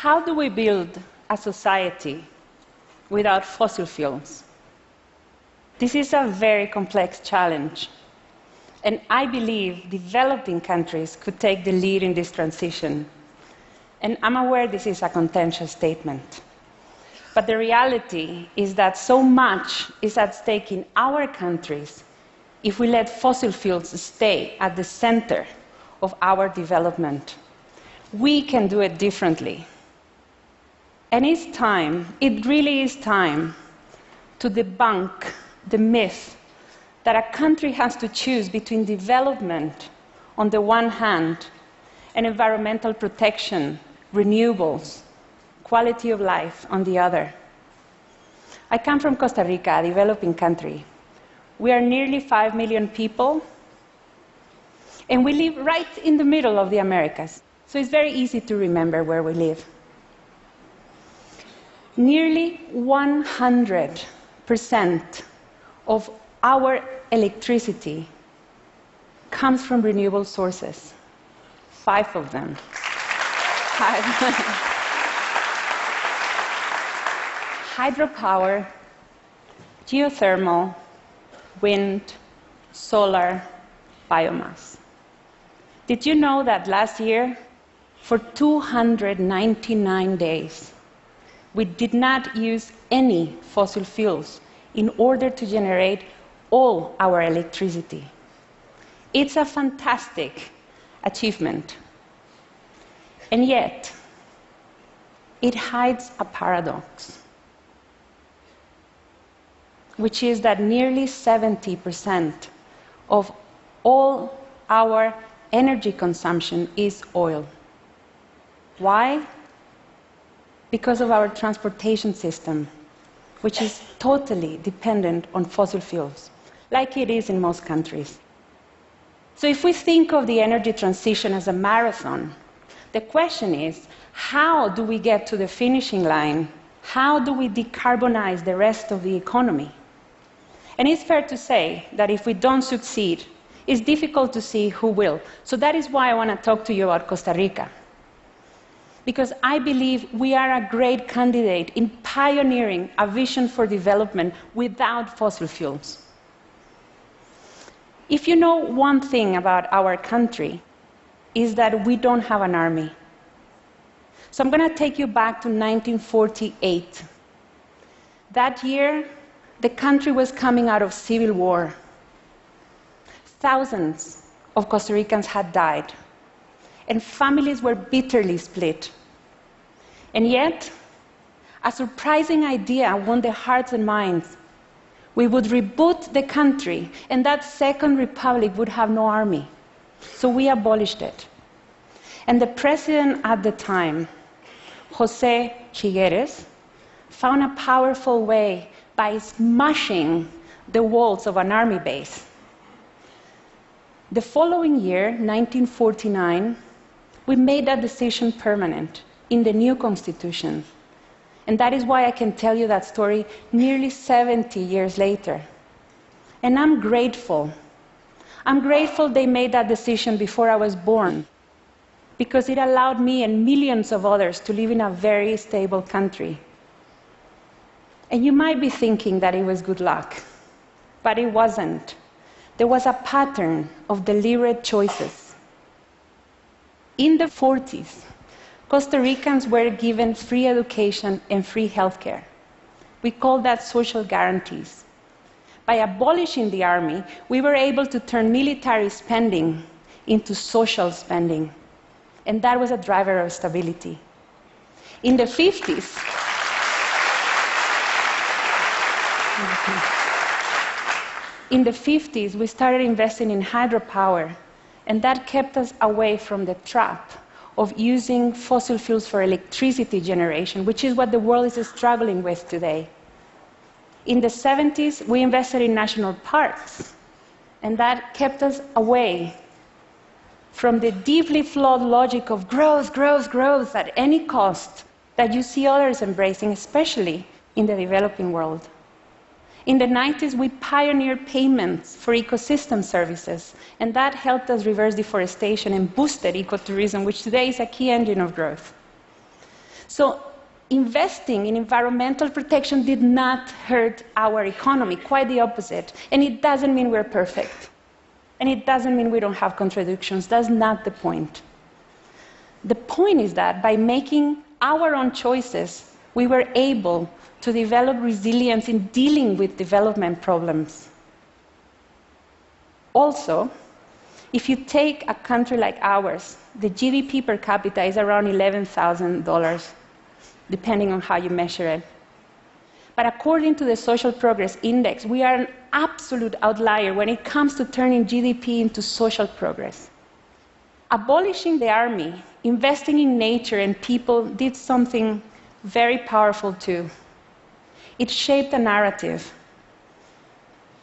How do we build a society without fossil fuels? This is a very complex challenge, and I believe developing countries could take the lead in this transition. And I'm aware this is a contentious statement. But the reality is that so much is at stake in our countries if we let fossil fuels stay at the center of our development. We can do it differently. And it's time, it really is time, to debunk the myth that a country has to choose between development on the one hand and environmental protection, renewables, quality of life on the other. I come from Costa Rica, a developing country. We are nearly 5 million people, and we live right in the middle of the Americas. So it's very easy to remember where we live. Nearly 100% of our electricity comes from renewable sources. 5 of them. 5. Hydropower, geothermal, wind, solar, biomass. Did you know that last year, for 299 days, we did not use any fossil fuels in order to generate all our electricity? It's a fantastic achievement. And yet, it hides a paradox, which is that nearly 70% of all our energy consumption is oil. Why? Because of our transportation system, which is totally dependent on fossil fuels, like it is in most countries. So if we think of the energy transition as a marathon, the question is, how do we get to the finishing line? How do we decarbonize the rest of the economy? And it's fair to say that if we don't succeed, it's difficult to see who will. So that is why I want to talk to you about Costa Rica. Because I believe we are a great candidate in pioneering a vision for development without fossil fuels. If you know one thing about our country, is that we don't have an army. So I'm going to take you back to 1948. That year, the country was coming out of civil war. Thousands of Costa Ricans had died, and families were bitterly split. And yet, a surprising idea won the hearts and minds. We would reboot the country, and that second republic would have no army. So we abolished it. And the president at the time, José Chigueres, found a powerful way by smashing the walls of an army base. The following year, 1949, we made that decision permanent in the new constitution. And that is why I can tell you that story nearly 70 years later. And I'm grateful. I'm grateful they made that decision before I was born, because it allowed me and millions of others to live in a very stable country. And you might be thinking that it was good luck, but it wasn't. There was a pattern of deliberate choices. In the 40s, Costa Ricans were given free education and free healthcare. We call that social guarantees. By abolishing the army, we were able to turn military spending into social spending. And that was a driver of stability. In the 50s, we started investing in hydropower, and that kept us away from the trap of using fossil fuels for electricity generation, which is what the world is struggling with today. In the 70s, we invested in national parks, and that kept us away from the deeply flawed logic of growth, growth, growth at any cost that you see others embracing, especially in the developing world. In the 90s, we pioneered payments for ecosystem services, and that helped us reverse deforestation and boosted ecotourism, which today is a key engine of growth. So investing in environmental protection did not hurt our economy, quite the opposite. And it doesn't mean we're perfect. And it doesn't mean we don't have contradictions. That's not the point. The point is that by making our own choices, we were able to develop resilience in dealing with development problems. Also, if you take a country like ours, the GDP per capita is around $11,000, depending on how you measure it. But according to the Social Progress Index, we are an absolute outlier when it comes to turning GDP into social progress. Abolishing the army, investing in nature and people did something very powerful too. It shaped a narrative.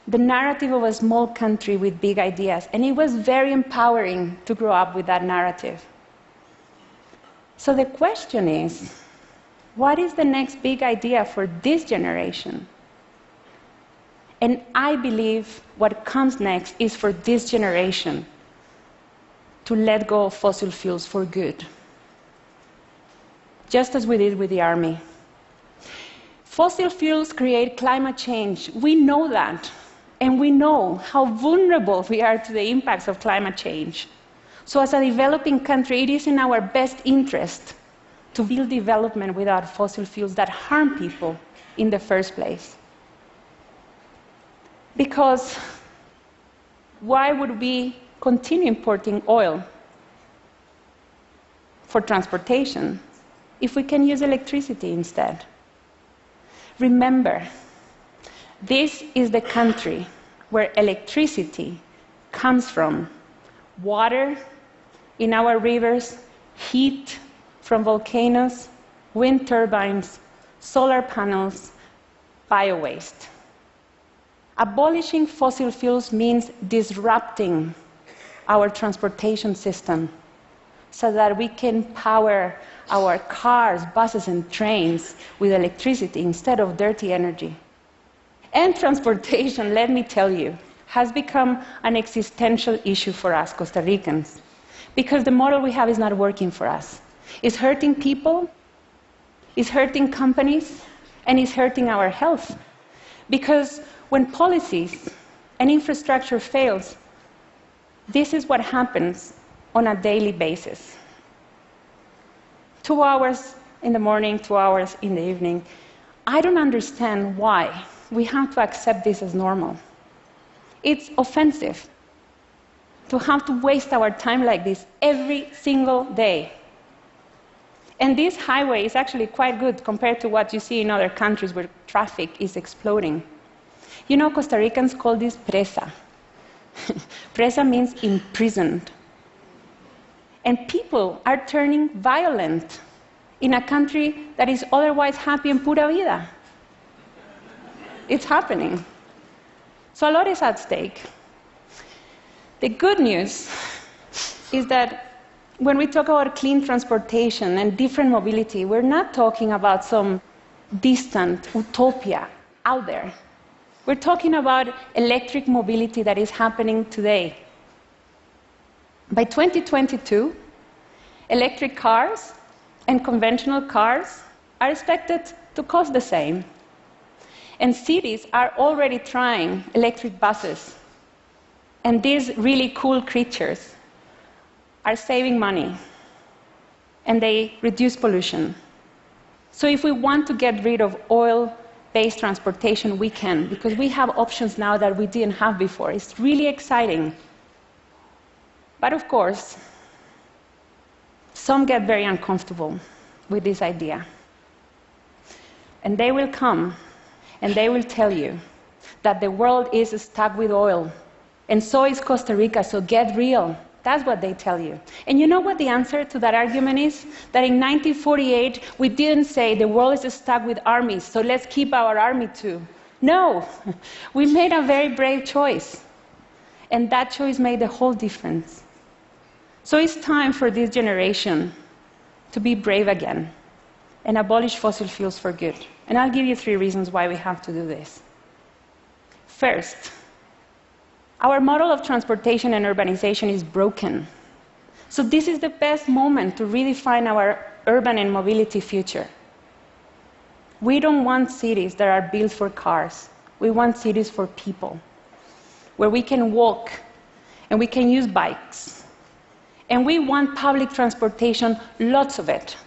The narrative of a small country with big ideas, and it was very empowering to grow up with that narrative. So the question is, what is the next big idea for this generation? And I believe what comes next is for this generation to let go of fossil fuels for good, just as we did with the army. Fossil fuels create climate change. We know that. And we know how vulnerable we are to the impacts of climate change. So as a developing country, it is in our best interest to build development without fossil fuels that harm people in the first place. Because why would we continue importing oil for transportation if we can use electricity instead? Remember, this is the country where electricity comes from. Water in our rivers, heat from volcanoes, wind turbines, solar panels, bio-waste. Abolishing fossil fuels means disrupting our transportation system so that we can power our cars, buses, and trains with electricity instead of dirty energy. And transportation, let me tell you, has become an existential issue for us Costa Ricans, because the model we have is not working for us. It's hurting people, it's hurting companies, and it's hurting our health. Because when policies and infrastructure fails, this is what happens on a daily basis. 2 hours in the morning, 2 hours in the evening. I don't understand why we have to accept this as normal. It's offensive to have to waste our time like this every single day. And this highway is actually quite good compared to what you see in other countries where traffic is exploding. You know, Costa Ricans call this presa. Presa means imprisoned. And people are turning violent in a country that is otherwise happy and pura vida. It's happening. So a lot is at stake. The good news is that when we talk about clean transportation and different mobility, we're not talking about some distant utopia out there. We're talking about electric mobility that is happening today. By 2022, electric cars and conventional cars are expected to cost the same. And cities are already trying electric buses. And these really cool creatures are saving money. And they reduce pollution. So if we want to get rid of oil-based transportation, we can, because we have options now that we didn't have before. It's really exciting. But of course, some get very uncomfortable with this idea. And they will come and they will tell you that the world is stuck with oil, and so is Costa Rica, so get real. That's what they tell you. And you know what the answer to that argument is? That in 1948, we didn't say the world is stuck with armies, so let's keep our army too. No, we made a very brave choice. And that choice made the whole difference. So it's time for this generation to be brave again and abolish fossil fuels for good. And I'll give you 3 reasons why we have to do this. First, our model of transportation and urbanization is broken. So this is the best moment to redefine our urban and mobility future. We don't want cities that are built for cars. We want cities for people, where we can walk and we can use bikes. And we want public transportation, lots of it.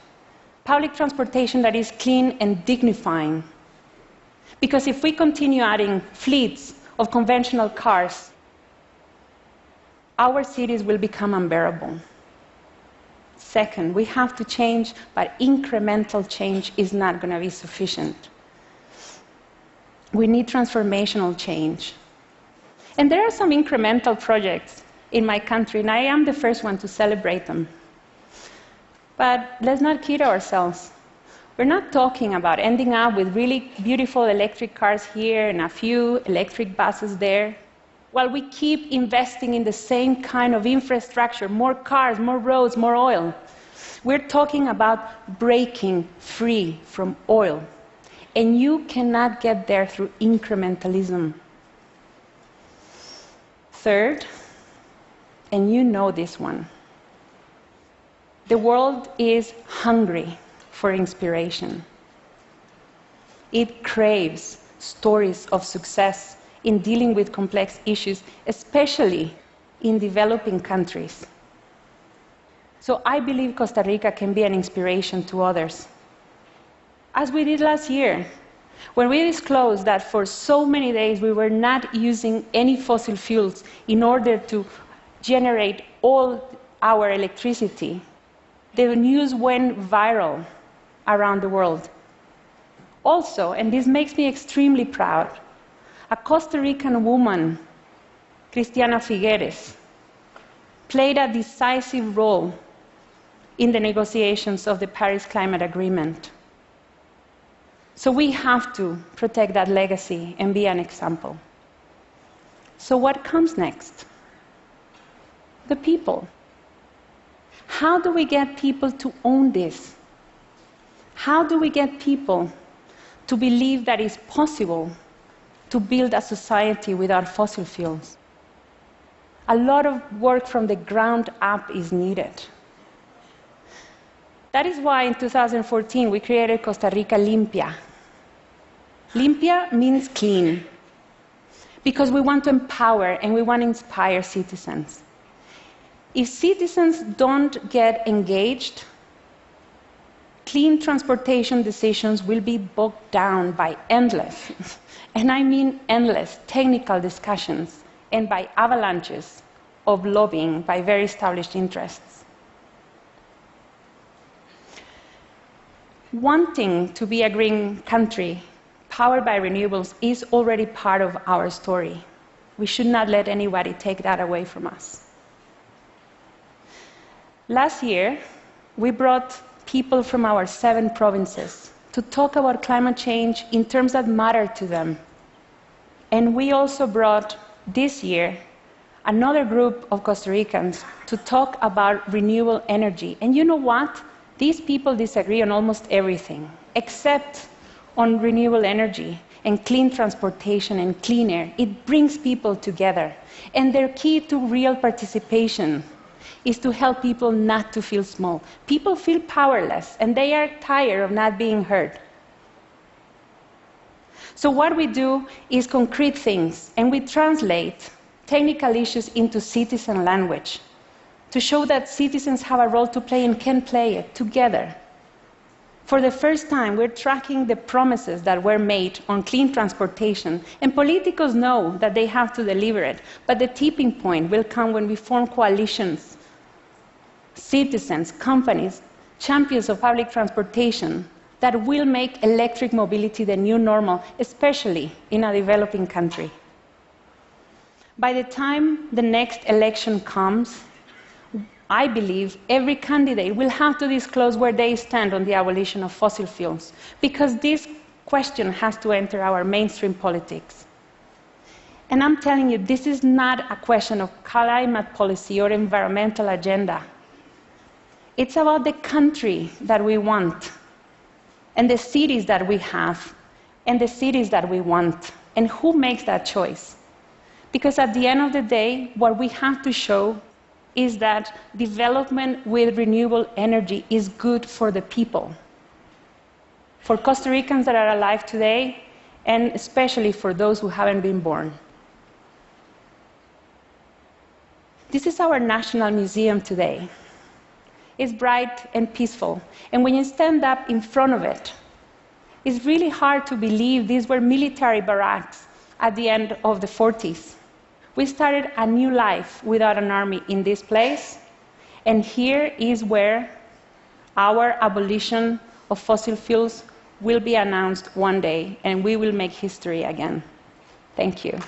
Public transportation that is clean and dignifying. Because if we continue adding fleets of conventional cars, our cities will become unbearable. Second, we have to change, but incremental change is not going to be sufficient. We need transformational change. And there are some incremental projects in my country, and I am the first one to celebrate them. But let's not kid ourselves. We're not talking about ending up with really beautiful electric cars here and a few electric buses there, while we keep investing in the same kind of infrastructure, more cars, more roads, more oil. We're talking about breaking free from oil. And you cannot get there through incrementalism. Third, and you know this one, the world is hungry for inspiration. It craves stories of success in dealing with complex issues, especially in developing countries. So I believe Costa Rica can be an inspiration to others. As we did last year, when we disclosed that for so many days we were not using any fossil fuels in order to generate all our electricity, the news went viral around the world. Also, and this makes me extremely proud, a Costa Rican woman, Cristiana Figueres, played a decisive role in the negotiations of the Paris Climate Agreement. So we have to protect that legacy and be an example. So what comes next? The people. How do we get people to own this? How do we get people to believe that it's possible to build a society without fossil fuels? A lot of work from the ground up is needed. That is why in 2014 we created Costa Rica Limpia. Limpia means clean, because we want to empower and we want to inspire citizens. If citizens don't get engaged, clean transportation decisions will be bogged down by endless, and I mean endless, technical discussions and by avalanches of lobbying by very established interests. Wanting to be a green country powered by renewables is already part of our story. We should not let anybody take that away from us. Last year, we brought people from our 7 provinces to talk about climate change in terms that matter to them. And we also brought, this year, another group of Costa Ricans to talk about renewable energy. And you know what? These people disagree on almost everything, except on renewable energy and clean transportation and clean air. It brings people together. And their key to real participation is to help people not to feel small. People feel powerless, and they are tired of not being heard. So what we do is concrete things, and we translate technical issues into citizen language to show that citizens have a role to play and can play it together. For the first time, we're tracking the promises that were made on clean transportation, and politicos know that they have to deliver it, but the tipping point will come when we form coalitions. Citizens, companies, champions of public transportation that will make electric mobility the new normal, especially in a developing country. By the time the next election comes, I believe every candidate will have to disclose where they stand on the abolition of fossil fuels, because this question has to enter our mainstream politics. And I'm telling you, this is not a question of climate policy or environmental agenda. It's about the country that we want, and the cities that we have, and the cities that we want, and who makes that choice. Because at the end of the day, what we have to show is that development with renewable energy is good for the people, for Costa Ricans that are alive today, and especially for those who haven't been born. This is our National Museum today. It's bright and peaceful, and when you stand up in front of it, it's really hard to believe these were military barracks at the end of the 40s. We started a new life without an army in this place, and here is where our abolition of fossil fuels will be announced one day, and we will make history again. Thank you.